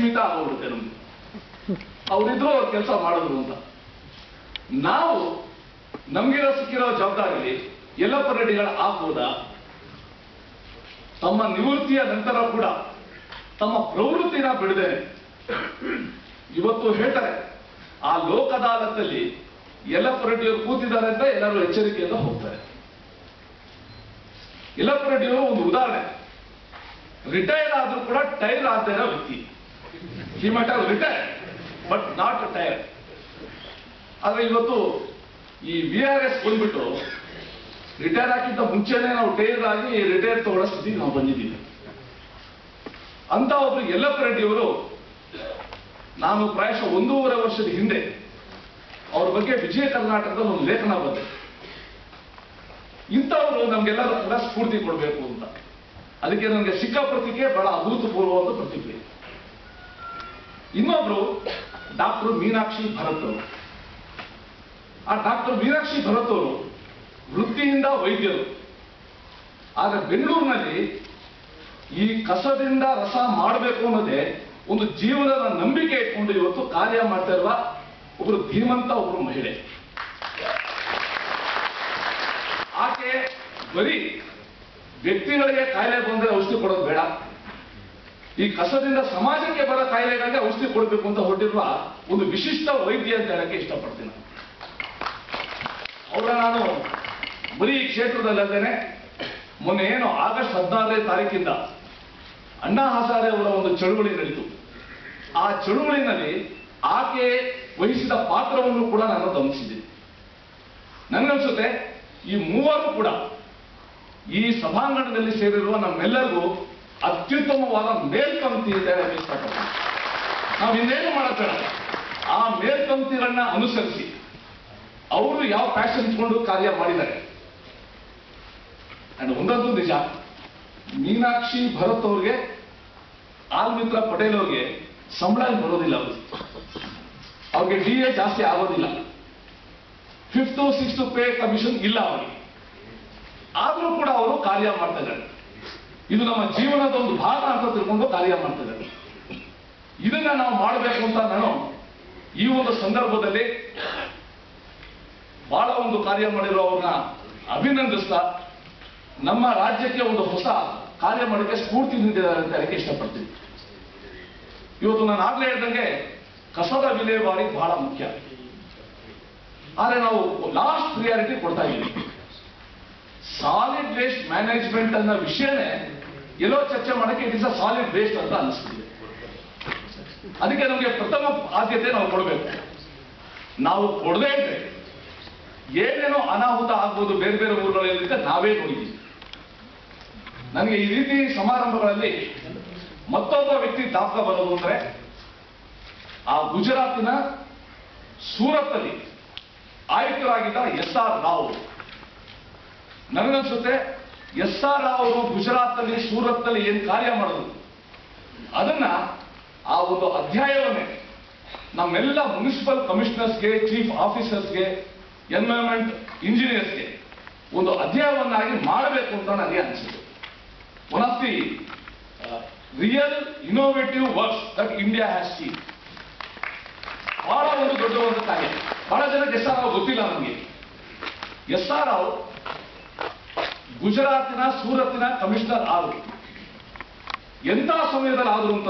ಸೀಮಿತ ಆಗೋಗುತ್ತೆ ನಮ್ಗೆ. ಅವರಿದ್ರು ಅವ್ರ ಕೆಲಸ ಮಾಡಿದ್ರು ಅಂತ. ನಾವು ನಮ್ಗಿರೋ ಸಿಕ್ಕಿರೋ ಜವಾಬ್ದಾರಿ ಯಲ್ಲಪ್ಪ ರೆಡ್ಡಿಗಳ ಆಗ್ಬೋದಾ? ತಮ್ಮ ನಿವೃತ್ತಿಯ ನಂತರ ಕೂಡ ತಮ್ಮ ಪ್ರವೃತ್ತಿನ ಬಿಡದೆ ಇವತ್ತು ಹೇಳ್ತಾರೆ, ಆ ಲೋಕ ಅದಾಲತಲ್ಲಿ ಯಲ್ಲಪ್ಪ ರೆಡ್ಡಿಯವರು ಕೂತಿದ್ದಾರೆ ಅಂತ ಎಲ್ಲರೂ ಎಚ್ಚರಿಕೆಯಿಂದ ಹೋಗ್ತಾರೆ. ಯಲ್ಲಪ್ಪ ರೆಡ್ಡಿಯವರು ಒಂದು ಉದಾಹರಣೆ. ರಿಟೈರ್ ಆದ್ರೂ ಕೂಡ ಟೈರ್ ಆಗದೇ ಇರೋ ವ್ಯಕ್ತಿ. He might have retire but not tyre. ಆದ್ರೆ ಇವತ್ತು ಈ VRS ಬಂದ್ಬಿಟ್ಟು ರಿಟೈರ್ ಆಗಿದ್ದ ಮುಂಚೆನೆ ನಾವು ಟೈರ್ ಆಗಿ ರಿಟೈರ್ ತಗೊಳ್ಳೋ ಸ್ಥಿತಿಗೆ ನಾವು ಬಂದಿದ್ದೀವಿ. ಅಂತ ಒಬ್ರು ಯಲ್ಲಪ್ಪ ರೆಡ್ಡಿಯವರು, ನಾನು ಪ್ರಾಯಶಃ 1.5 ವರ್ಷದ ಹಿಂದೆ ಅವ್ರ ಬಗ್ಗೆ ವಿಜಯ ಕರ್ನಾಟಕದಲ್ಲಿ ಒಂದು ಲೇಖನ ಬಂದೆ. ಇಂಥವರು ನಮ್ಗೆಲ್ಲರೂ ಕೂಡ ಸ್ಫೂರ್ತಿ ಕೊಡಬೇಕು ಅಂತ. ಅದಕ್ಕೆ ನನಗೆ ಸಿಕ್ಕ ಪ್ರತಿಕ್ರಿಯೆ ಬಹಳ ಅಭೂತಪೂರ್ವವಾದ ಪ್ರತಿಕ್ರಿಯೆ. ಇನ್ನೊಬ್ರು ಡಾಕ್ಟರ್ ಮೀನಾಕ್ಷಿ ಭರತ್ ಅವರು. ಆ ಡಾಕ್ಟರ್ ಮೀನಾಕ್ಷಿ ಭರತ್ ಅವರು ವೃತ್ತಿಯಿಂದ ವೈದ್ಯರು. ಆದ್ರೆ ಬೆಂಗಳೂರಿನಲ್ಲಿ ಈ ಕಸದಿಂದ ರಸ ಮಾಡಬೇಕು ಅನ್ನೋದೇ ಒಂದು ಜೀವನದ ನಂಬಿಕೆ ಇಟ್ಕೊಂಡು ಇವತ್ತು ಕಾರ್ಯ ಮಾಡ್ತಾ ಇರುವ ಒಬ್ರು ಧೀಮಂತ ಒಬ್ರು ಮಹಿಳೆ. ಆಕೆ ಬರೀ ವ್ಯಕ್ತಿಗಳಿಗೆ ಕಾಯಿಲೆ ಬಂದ್ರೆ ಔಷಧಿ ಕೊಡೋದು ಬೇಡ, ಈ ಕಸದಿಂದ ಸಮಾಜಕ್ಕೆ ಬರೋ ಕಾಯಿಲೆಗಳಿಗೆ ಔಷಧಿ ಕೊಡಬೇಕು ಅಂತ ಹೊರಟಿರುವ ಒಂದು ವಿಶಿಷ್ಟ ವೈದ್ಯ ಅಂತ ಹೇಳಕ್ಕೆ ಇಷ್ಟಪಡ್ತೀನಿ. ಅವರ ನಾನು ಬರೀ ಈ ಕ್ಷೇತ್ರದಲ್ಲದೇನೆ ಮೊನ್ನೆ ಏನು ಆಗಸ್ಟ್ 16ನೇ ತಾರೀಕಿಂದ ಅಣ್ಣಾ ಹಜಾರೆ ಅವರ ಒಂದು ಚಳುವಳಿ ನಡೀತು. ಆ ಚಳುವಳಿನಲ್ಲಿ ಆಕೆ ವಹಿಸಿದ ಪಾತ್ರವನ್ನು ಕೂಡ ನಾನು ಗಮನಿಸಿದ್ದೀನಿ. ನನಗನ್ಸುತ್ತೆ ಈ ಮೂವರು ಕೂಡ ಈ ಸಭಾಂಗಣದಲ್ಲಿ ಸೇರಿರುವ ನಮ್ಮೆಲ್ಲರಿಗೂ ಅತ್ಯುತ್ತಮವಾದ ಮೇಲ್ಪಂಕ್ತಿ ಇದೆ ಅಂತ ಇಷ್ಟಪಡ್ತೀನಿ. ನಾವು ಇನ್ನೇನು ಮಾಡಬೇಡ, ಆ ಮೇಲ್ಪಂಕ್ತಿಗಳನ್ನ ಅನುಸರಿಸಿ ಅವರು ಯಾವ ಪ್ಯಾಷನ್ ಇಟ್ಕೊಂಡು ಕಾರ್ಯ ಮಾಡಿದ್ದಾರೆ. ಅಂಡ್ ಒಂದಂತೂ ನಿಜ, ಮೀನಾಕ್ಷಿ ಭರತ್ ಅವ್ರಿಗೆ, ಆಲ್ಮಿತ್ರ ಪಟೇಲ್ ಅವ್ರಿಗೆ ಸಂಬಳ ಬರೋದಿಲ್ಲ. ಅವ್ರಿಗೆ DA ಜಾಸ್ತಿ ಆಗೋದಿಲ್ಲ. 5th 6th ಪೇ ಕಮಿಷನ್ ಇಲ್ಲ ಅವರಿಗೆ. ಆದ್ರೂ ಕೂಡ ಅವರು ಕಾರ್ಯ ಮಾಡ್ತಾ ಇದ್ದಾರೆ. ಇದು ನಮ್ಮ ಜೀವನದ ಒಂದು ಭಾಗ ಅಂತ ತಿಳ್ಕೊಂಡು ಕಾರ್ಯ ಮಾಡ್ತಾ ಇದ್ದಾರೆ. ಇದನ್ನ ನಾವು ಮಾಡಬೇಕು ಅಂತ ನಾನು ಈ ಒಂದು ಸಂದರ್ಭದಲ್ಲಿ ಬಹಳ ಒಂದು ಕಾರ್ಯ ಮಾಡಿರೋ ಅವ್ರನ್ನ ಅಭಿನಂದಿಸ್ತಾ, ನಮ್ಮ ರಾಜ್ಯಕ್ಕೆ ಒಂದು ಹೊಸ ಕಾರ್ಯ ಮಾಡೋಕ್ಕೆ ಸ್ಫೂರ್ತಿ ನೀಡಿದ್ದಾರೆ ಅಂತ ಹೇಳಕ್ಕೆ ಇಷ್ಟಪಡ್ತೀನಿ. ಇವತ್ತು ನಾನು ಆಗ್ಲೇ ಹೇಳ್ದಂಗೆ ಕಸದ ವಿಲೇವಾರಿ ಬಹಳ ಮುಖ್ಯ. ಆದ್ರೆ ನಾವು ಲಾಸ್ಟ್ ಪ್ರಿಯಾರಿಟಿ ಕೊಡ್ತಾ ಇದ್ದೀವಿ. ಸಾಲಿಡ್ ವೇಸ್ಟ್ ಮ್ಯಾನೇಜ್ಮೆಂಟ್ ಅನ್ನೋ ವಿಷಯನೇ ಎಲ್ಲೋ ಚರ್ಚೆ ಮಾಡಕ್ಕೆ it is a solid waste ಅಂತ ಅನಿಸ್ತಿದೆ. ಅದಕ್ಕೆ ನಮಗೆ ಪ್ರಥಮ ಆದ್ಯತೆ ನಾವು ಕೊಡಬೇಕು. ನಾವು ಕೊಡದೇ ಇದ್ರೆ ಏನೇನೋ ಅನಾಹುತ ಆಗ್ಬೋದು ಬೇರೆ ಬೇರೆ ಊರುಗಳಲ್ಲಿ ನಾವೇ ನೋಡಿದ್ದೀವಿ. ನನಗೆ ಈ ರೀತಿ ಸಮಾರಂಭಗಳಲ್ಲಿ ಮತ್ತೊಬ್ಬ ವ್ಯಕ್ತಿ ಜ್ಞಾಪಕ ಬರೋದು ಅಂದ್ರೆ ಆ ಗುಜರಾತಿನ ಸೂರತ್ ಅಲ್ಲಿ ಆಯುಕ್ತರಾಗಿದ್ದ SR ರಾವ್. ನನಗನ್ಸುತ್ತೆ SR ರಾವ್ ಅವರು ಗುಜರಾತ್ ಅಲ್ಲಿ ಸೂರತ್ ಅಲ್ಲಿ ಏನ್ ಕಾರ್ಯ ಮಾಡಿದ್ರು ಅದನ್ನ ಆ ಒಂದು ಅಧ್ಯಾಯವನ್ನೇ ನಮ್ಮೆಲ್ಲ ಮುನ್ಸಿಪಲ್ ಕಮಿಷನರ್ಸ್ಗೆ, ಚೀಫ್ ಆಫೀಸರ್ಸ್ಗೆ, ಎನ್ವೈರನ್ಮೆಂಟ್ ಇಂಜಿನಿಯರ್ಸ್ಗೆ ಒಂದು ಅಧ್ಯಾಯವನ್ನಾಗಿ ಮಾಡಬೇಕು ಅಂತ ನನಗೆ ಅನಿಸಿತು. One of the real innovative works that India has seen. ಬಹಳ ಒಂದು ದೊಡ್ಡ ಒಂದು ಕಾರ್ಯ. ಬಹಳ ಜನಕ್ಕೆ SR ರಾವ್ ಗೊತ್ತಿಲ್ಲ. ನಮಗೆ SR ರಾವ್ ಗುಜರಾತಿನ ಸೂರತ್ತಿನ ಕಮಿಷನರ್ ಆದರು. ಎಂಥ ಸಮಯದಲ್ಲಿ ಆದ್ರು ಅಂತ